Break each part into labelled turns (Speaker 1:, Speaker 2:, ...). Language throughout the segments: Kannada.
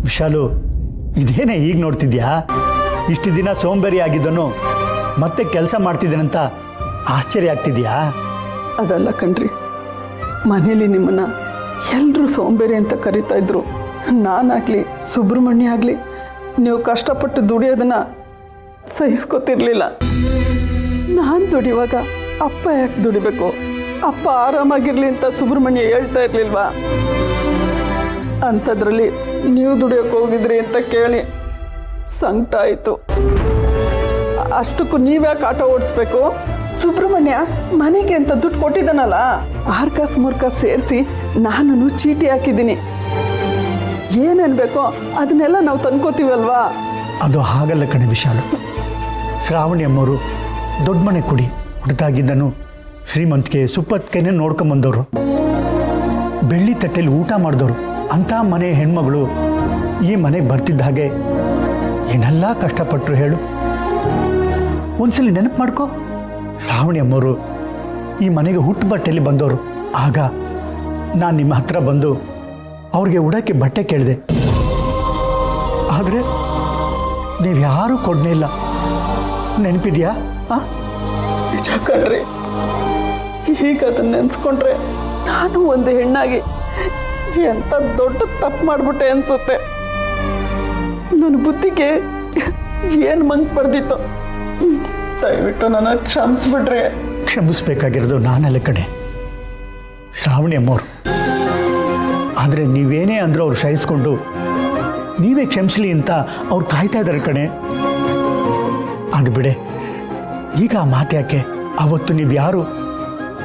Speaker 1: ವಿಶಾಲು, ಇದೇನೇ ಈಗ ನೋಡ್ತಿದ್ಯಾ? ಇಷ್ಟು ದಿನ ಸೋಂಬೇರಿ ಆಗಿದ್ದನು ಮತ್ತೆ ಕೆಲಸ ಮಾಡ್ತಿದ್ದೇನಂತ ಆಶ್ಚರ್ಯ ಆಗ್ತಿದ್ಯಾ?
Speaker 2: ಅದಲ್ಲ ಕಣ್ರಿ, ಮನೇಲಿ ನಿಮ್ಮನ್ನ ಎಲ್ಲರೂ ಸೋಂಬೇರಿ ಅಂತ ಕರಿತಾ ಇದ್ರು. ನಾನಾಗ್ಲಿ ಸುಬ್ರಹ್ಮಣ್ಯ ಆಗಲಿ ನೀವು ಕಷ್ಟಪಟ್ಟು ದುಡಿಯೋದನ್ನ ಸಹಿಸ್ಕೊತಿರ್ಲಿಲ್ಲ. ನಾನು ದುಡಿಯುವಾಗ ಅಪ್ಪ ಯಾಕೆ ದುಡಿಬೇಕು, ಅಪ್ಪ ಆರಾಮಾಗಿರ್ಲಿ ಅಂತ ಸುಬ್ರಹ್ಮಣ್ಯ ಹೇಳ್ತಾ ಇರ್ಲಿಲ್ವಾ? ಅಂಥದ್ರಲ್ಲಿ ನೀವು ದುಡಿಯೋಕೆ ಹೋಗಿದ್ರಿ ಅಂತ ಕೇಳಿ ಸಂಕಟ ಆಯಿತು. ಅಷ್ಟಕ್ಕೂ ನೀವ್ಯಾಕೆ ಆಟೋ ಓಡಿಸ್ಬೇಕು? ಸುಬ್ರಹ್ಮಣ್ಯ ಮನೆಗೆ ಅಂತ ದುಡ್ಡು ಕೊಟ್ಟಿದ್ದಾನಲ್ಲ, 6 ಕಾಸು 3 ಕಾಸು ಸೇರಿಸಿ ನಾನು ಚೀಟಿ ಹಾಕಿದ್ದೀನಿ. ಏನೇನು ಬೇಕೋ ಅದನ್ನೆಲ್ಲ ನಾವು ತಂದ್ಕೋತೀವಲ್ವಾ?
Speaker 1: ಅದು ಹಾಗಲ್ಲ ಕಣೆ ವಿಶಾಲು. ಶ್ರಾವಣಿ ಅಮ್ಮವರು ದೊಡ್ಡ ಮನೆ ಕುಡಿ ಹುಡುತಾಗಿದ್ದನು ಶ್ರೀಮಂತಿಕೆ ಸುಪ್ಪತ್ತಿಗೆನೇ ನೋಡ್ಕೊಂಬಂದವರು, ಬೆಳ್ಳಿ ತಟ್ಟೆಯಲ್ಲಿ ಊಟ ಮಾಡಿದವರು. ಅಂಥ ಮನೆ ಹೆಣ್ಮಗಳು ಈ ಮನೆಗೆ ಬರ್ತಿದ್ದ ಹಾಗೆ ಏನೆಲ್ಲ ಕಷ್ಟಪಟ್ಟರು ಹೇಳು. ಒಂದ್ಸಲಿ ನೆನಪು ಮಾಡ್ಕೋ, ಶ್ರಾವಣಿ ಅಮ್ಮವರು ಈ ಮನೆಗೆ ಹುಟ್ಟು ಬಟ್ಟೆಯಲ್ಲಿ ಬಂದವರು. ಆಗ ನಾನು ನಿಮ್ಮ ಹತ್ರ ಬಂದು ಅವ್ರಿಗೆ ಉಡಕ್ಕೆ ಬಟ್ಟೆ ಕೇಳಿದೆ, ಆದರೆ ನೀವು ಯಾರೂ ಕೊಡನೇ ಇಲ್ಲ. ನೆನಪಿದೆಯಾ?
Speaker 2: ನಿಜ ಕಣ್ರಿ, ಈಗ ಅದನ್ನ ನೆನ್ಸ್ಕೊಂಡ್ರೆ ನಾನು ಒಂದು ಹೆಣ್ಣಾಗಿ ಎಂತ ದೊಡ್ಡ ತಪ್ಪು ಮಾಡ್ಬಿಟ್ಟೆ ಅನ್ಸುತ್ತೆ. ನನ್ನ ಬುದ್ಧಿಗೆ ಏನು ಮಂಕ್ ಬರ್ದಿತ್ತು. ದಯವಿಟ್ಟು ನನ್ನ ಕ್ಷಮಿಸ್ಬಿಟ್ರೆ.
Speaker 1: ಕ್ಷಮಿಸ್ಬೇಕಾಗಿರೋದು ನಾನಲ್ಲ ಕಣೆ, ಶ್ರಾವಣಿ ಅಮ್ಮವ್ರು. ಆದರೆ ನೀವೇನೇ ಅಂದರೂ ಅವ್ರು ಸಹಿಸ್ಕೊಂಡು ನೀವೇ ಕ್ಷಮಿಸಲಿ ಅಂತ ಅವ್ರು ಕಾಯ್ತಾ ಇದ್ದಾರೆ ಕಣೆ. ಅದು ಬಿಡೆ, ಈಗ ಆ ಮಾತು ಯಾಕೆ? ಅವತ್ತು ನೀವು ಯಾರು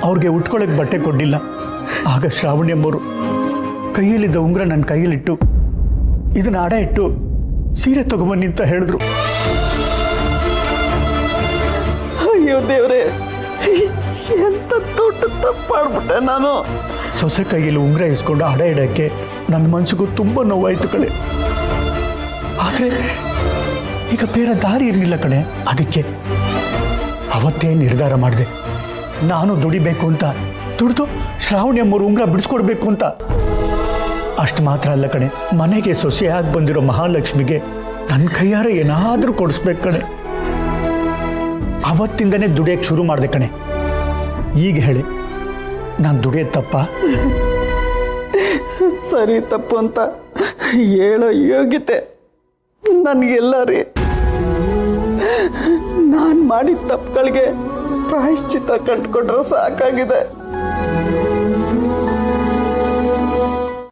Speaker 1: ಅವ್ರಿಗೆ ಉಟ್ಕೊಳ್ಳೋಕೆ ಬಟ್ಟೆ ಕೊಡಲಿಲ್ಲ. ಆಗ ಶ್ರಾವಣಿ ಅಮ್ಮವರು ಕೈಯಲ್ಲಿದ್ದ ಉಂಗುರ ನನ್ನ ಕೈಯಲ್ಲಿಟ್ಟು ಇದನ್ನ ಅಡ ಇಟ್ಟು ಸೀರೆ ತಗೊಂಬನ್ನಿ ಅಂತ ಹೇಳಿದ್ರು.
Speaker 2: ಅಯ್ಯೋ ದೇವ್ರೆ, ಎಂತ ದೊಡ್ಡ ತಪ್ಪು ಮಾಡ್ಬಿಟ್ಟೆ ನಾನು.
Speaker 1: ಸೊಸೆ ಕೈಯಲ್ಲಿ ಉಂಗುರ ಇಸ್ಕೊಂಡು ಅಡ ಇಡೋಕ್ಕೆ ನನ್ನ ಮನಸ್ಸಿಗೂ ತುಂಬ ನೋವಾಯಿತು ಕಣೆ. ಆದರೆ ಈಗ ಬೇರೆ ದಾರಿ ಇರಲಿಲ್ಲ ಕಣೆ. ಅದಕ್ಕೆ ಅವತ್ತೇ ನಿರ್ಧಾರ ಮಾಡಿದೆ, ನಾನು ದುಡಿಬೇಕು ಅಂತ, ದುಡ್ದು ಶ್ರಾವಣಿ ಅಮ್ಮರು ಉಂಗುರ ಬಿಡಿಸ್ಕೊಡ್ಬೇಕು ಅಂತ. ಅಷ್ಟು ಮಾತ್ರ ಅಲ್ಲ ಕಣೆ, ಮನೆಗೆ ಸೊಸೆಯಾಗಿ ಬಂದಿರೋ ಮಹಾಲಕ್ಷ್ಮಿಗೆ ನನ್ನ ಕೈಯಾರ ಏನಾದರೂ ಕೊಡಿಸ್ಬೇಕು ಕಣೆ. ಅವತ್ತಿಂದನೇ ದುಡಿಯೋಕ್ಕೆ ಶುರು ಮಾಡಿದೆ ಕಣೆ. ಈಗ ಹೇಳಿ, ನಾನು ದುಡಿಯೋದು ತಪ್ಪ?
Speaker 2: ಸರಿ ತಪ್ಪು ಅಂತ ಹೇಳೋ ಯೋಗ್ಯತೆ ನನಗೆಲ್ಲ ರೀ. ನಾನು ಮಾಡಿದ ತಪ್ಪುಗಳಿಗೆ ಪ್ರಾಯಶ್ಚಿತ್ತ ಕಂಡುಕೊಂಡ್ರೆ ಸಾಕಾಗಿದೆ.